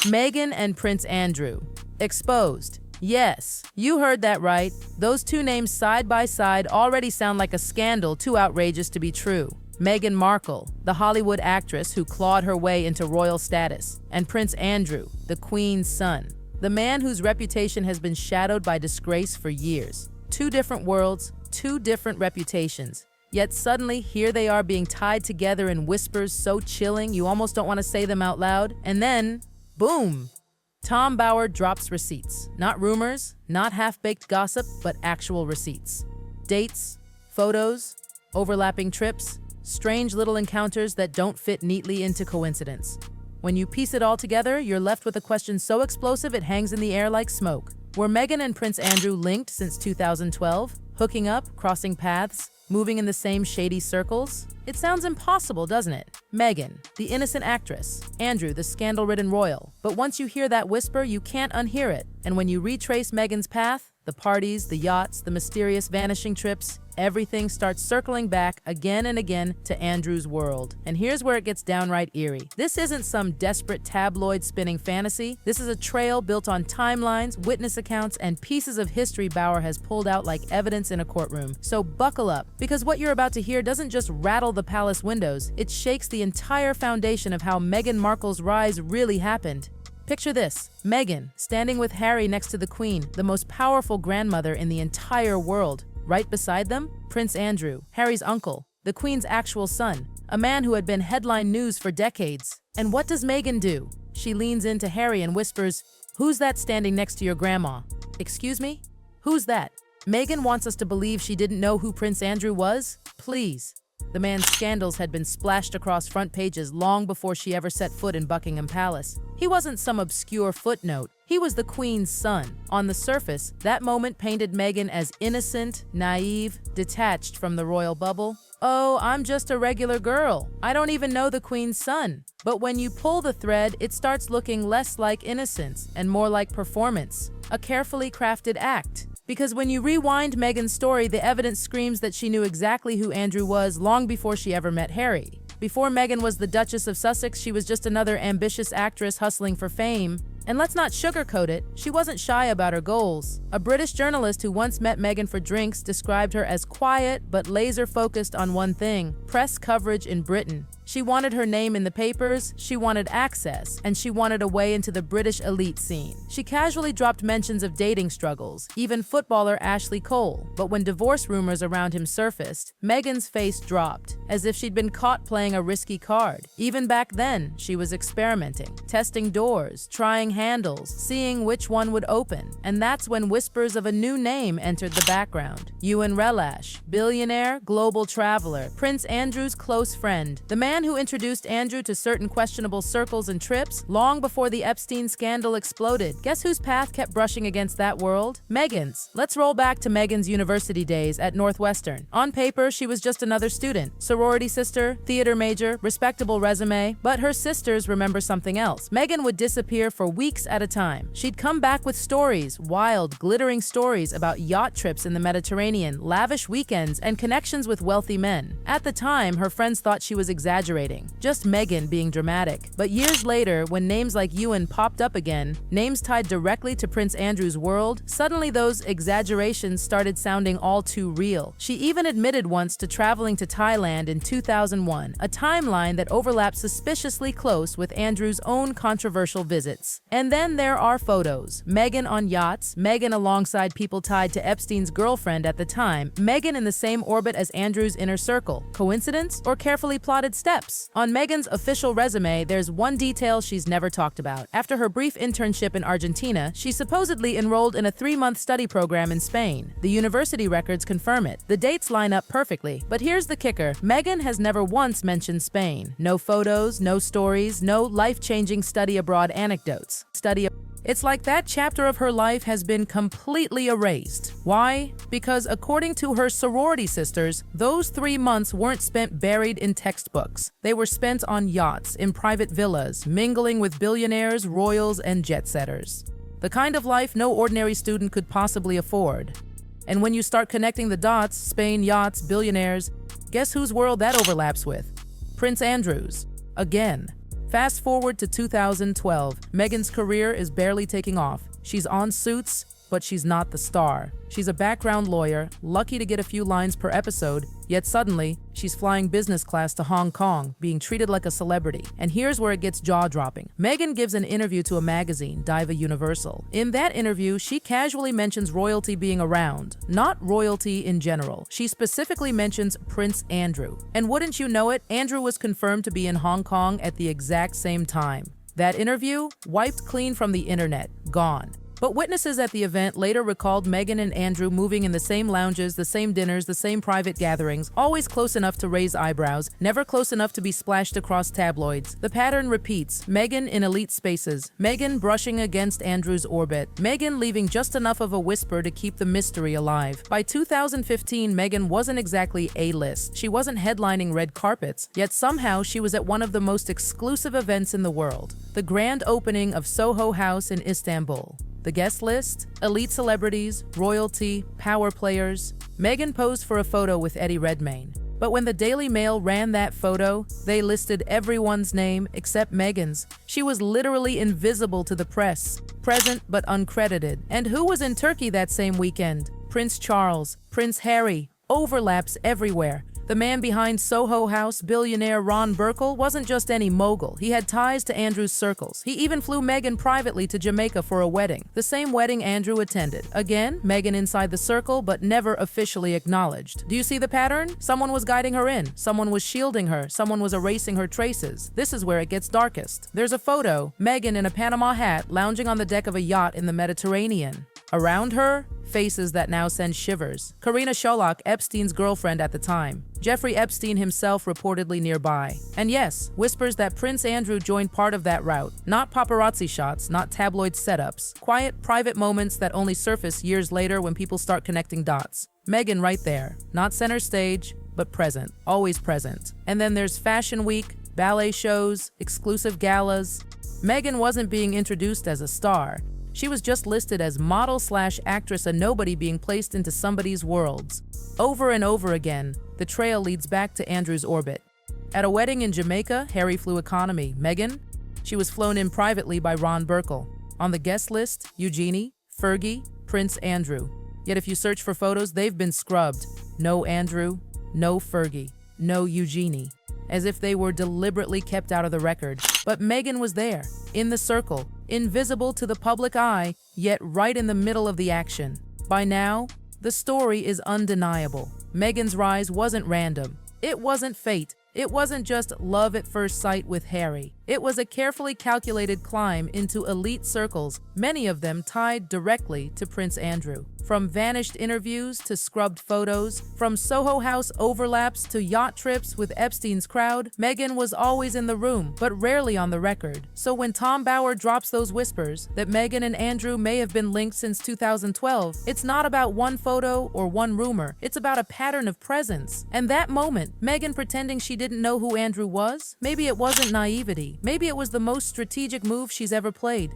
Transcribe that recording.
Meghan and Prince Andrew. Exposed. Yes, you heard that right. Those two names side by side already sound like a scandal too outrageous to be true. Meghan Markle, the Hollywood actress who clawed her way into royal status, and Prince Andrew, the Queen's son, the man whose reputation has been shadowed by disgrace for years. Two different worlds, two different reputations. Yet suddenly, here they are being tied together in whispers so chilling you almost don't want to say them out loud. And then, boom! Tom Bauer drops receipts. Not rumors, not half-baked gossip, but actual receipts. Dates, photos, overlapping trips, strange little encounters that don't fit neatly into coincidence. When you piece it all together, you're left with a question so explosive it hangs in the air like smoke. Were Meghan and Prince Andrew linked since 2012? Hooking up, crossing paths, moving in the same shady circles? It sounds impossible, doesn't it? Meghan, the innocent actress. Andrew, the scandal-ridden royal. But once you hear that whisper, you can't unhear it. And when you retrace Meghan's path, the parties, the yachts, the mysterious vanishing trips, everything starts circling back again and again to Andrew's world. And here's where it gets downright eerie. This isn't some desperate tabloid-spinning fantasy. This is a trail built on timelines, witness accounts, and pieces of history Bauer has pulled out like evidence in a courtroom. So buckle up, because what you're about to hear doesn't just rattle the palace windows, it shakes the entire foundation of how Meghan Markle's rise really happened. Picture this, Meghan standing with Harry next to the Queen, the most powerful grandmother in the entire world. Right beside them, Prince Andrew, Harry's uncle, the Queen's actual son, a man who had been headline news for decades. And what does Meghan do? She leans into Harry and whispers, "Who's that standing next to your grandma?" "Excuse me? Who's that?" Meghan wants us to believe she didn't know who Prince Andrew was? Please. The man's scandals had been splashed across front pages long before she ever set foot in Buckingham Palace. He wasn't some obscure footnote. He was the Queen's son. On the surface, that moment painted Meghan as innocent, naive, detached from the royal bubble. "Oh, I'm just a regular girl. I don't even know the Queen's son." But when you pull the thread, it starts looking less like innocence and more like performance, a carefully crafted act. Because when you rewind Meghan's story, the evidence screams that she knew exactly who Andrew was long before she ever met Harry. Before Meghan was the Duchess of Sussex, she was just another ambitious actress hustling for fame. And let's not sugarcoat it, she wasn't shy about her goals. A British journalist who once met Meghan for drinks described her as quiet but laser-focused on one thing: press coverage in Britain. She wanted her name in the papers, she wanted access, and she wanted a way into the British elite scene. She casually dropped mentions of dating struggles, even footballer Ashley Cole. But when divorce rumors around him surfaced, Meghan's face dropped, as if she'd been caught playing a risky card. Even back then, she was experimenting, testing doors, trying handles, seeing which one would open. And that's when whispers of a new name entered the background. Ewan Relash, billionaire, global traveler, Prince Andrew's close friend, the man who introduced Andrew to certain questionable circles and trips long before the Epstein scandal exploded. Guess whose path kept brushing against that world? Meghan's. Let's roll back to Meghan's university days at Northwestern. On paper, she was just another student. Sorority sister, theater major, respectable resume. But her sisters remember something else. Meghan would disappear for weeks at a time. She'd come back with stories, wild, glittering stories about yacht trips in the Mediterranean, lavish weekends, and connections with wealthy men. At the time, her friends thought she was exaggerating, just Meghan being dramatic. But years later, when names like Ewan popped up again, names tied directly to Prince Andrew's world, suddenly those exaggerations started sounding all too real. She even admitted once to traveling to Thailand in 2001, a timeline that overlapped suspiciously close with Andrew's own controversial visits. And then there are photos. Meghan on yachts, Meghan alongside people tied to Epstein's girlfriend at the time, Meghan in the same orbit as Andrew's inner circle. Coincidence or carefully plotted steps? On Meghan's official resume, there's one detail she's never talked about. After her brief internship in Argentina, she supposedly enrolled in a 3-month study program in Spain. The university records confirm it. The dates line up perfectly. But here's the kicker. Meghan has never once mentioned Spain. No photos, no stories, no life-changing study abroad anecdotes. It's like that chapter of her life has been completely erased. Why? Because according to her sorority sisters, those 3 months weren't spent buried in textbooks. They were spent on yachts, in private villas, mingling with billionaires, royals, and jet-setters. The kind of life no ordinary student could possibly afford. And when you start connecting the dots, Spain, yachts, billionaires, guess whose world that overlaps with? Prince Andrew's. Again. Fast forward to 2012. Meghan's career is barely taking off. She's on Suits, but she's not the star. She's a background lawyer, lucky to get a few lines per episode, yet suddenly, she's flying business class to Hong Kong, being treated like a celebrity. And here's where it gets jaw-dropping. Meghan gives an interview to a magazine, Diva Universal. In that interview, she casually mentions royalty being around, not royalty in general. She specifically mentions Prince Andrew. And wouldn't you know it, Andrew was confirmed to be in Hong Kong at the exact same time. That interview, wiped clean from the internet, gone. But witnesses at the event later recalled Meghan and Andrew moving in the same lounges, the same dinners, the same private gatherings, always close enough to raise eyebrows, never close enough to be splashed across tabloids. The pattern repeats. Meghan in elite spaces, Meghan brushing against Andrew's orbit, Meghan leaving just enough of a whisper to keep the mystery alive. By 2015, Meghan wasn't exactly A-list. She wasn't headlining red carpets, yet somehow she was at one of the most exclusive events in the world, the grand opening of Soho House in Istanbul. The guest list? Elite celebrities, royalty, power players. Meghan posed for a photo with Eddie Redmayne. But when the Daily Mail ran that photo, they listed everyone's name except Meghan's. She was literally invisible to the press, present but uncredited. And who was in Turkey that same weekend? Prince Charles, Prince Harry, overlaps everywhere. The man behind Soho House, billionaire Ron Burkle, wasn't just any mogul. He had ties to Andrew's circles. He even flew Meghan privately to Jamaica for a wedding, the same wedding Andrew attended. Again, Meghan inside the circle, but never officially acknowledged. Do you see the pattern? Someone was guiding her in. Someone was shielding her. Someone was erasing her traces. This is where it gets darkest. There's a photo, Meghan in a Panama hat, lounging on the deck of a yacht in the Mediterranean. Around her, faces that now send shivers. Karina Sholok, Epstein's girlfriend at the time. Jeffrey Epstein himself reportedly nearby. And yes, whispers that Prince Andrew joined part of that route. Not paparazzi shots, not tabloid setups. Quiet, private moments that only surface years later when people start connecting dots. Meghan right there. Not center stage, but present. Always present. And then there's Fashion Week, ballet shows, exclusive galas. Meghan wasn't being introduced as a star. She was just listed as model/actress, a nobody being placed into somebody's worlds. Over and over again, the trail leads back to Andrew's orbit. At a wedding in Jamaica, Harry flew economy. Meghan? She was flown in privately by Ron Burkle. On the guest list, Eugenie, Fergie, Prince Andrew. Yet if you search for photos, they've been scrubbed. No Andrew, no Fergie, no Eugenie. As if they were deliberately kept out of the record. But Meghan was there, in the circle, invisible to the public eye, yet right in the middle of the action. By now, the story is undeniable. Meghan's rise wasn't random. It wasn't fate. It wasn't just love at first sight with Harry. It was a carefully calculated climb into elite circles, many of them tied directly to Prince Andrew. From vanished interviews to scrubbed photos, from Soho House overlaps to yacht trips with Epstein's crowd, Meghan was always in the room, but rarely on the record. So when Tom Bauer drops those whispers that Meghan and Andrew may have been linked since 2012, it's not about one photo or one rumor. It's about a pattern of presence. And that moment, Meghan pretending she didn't know who Andrew was, maybe it wasn't naivety. Maybe it was the most strategic move she's ever played.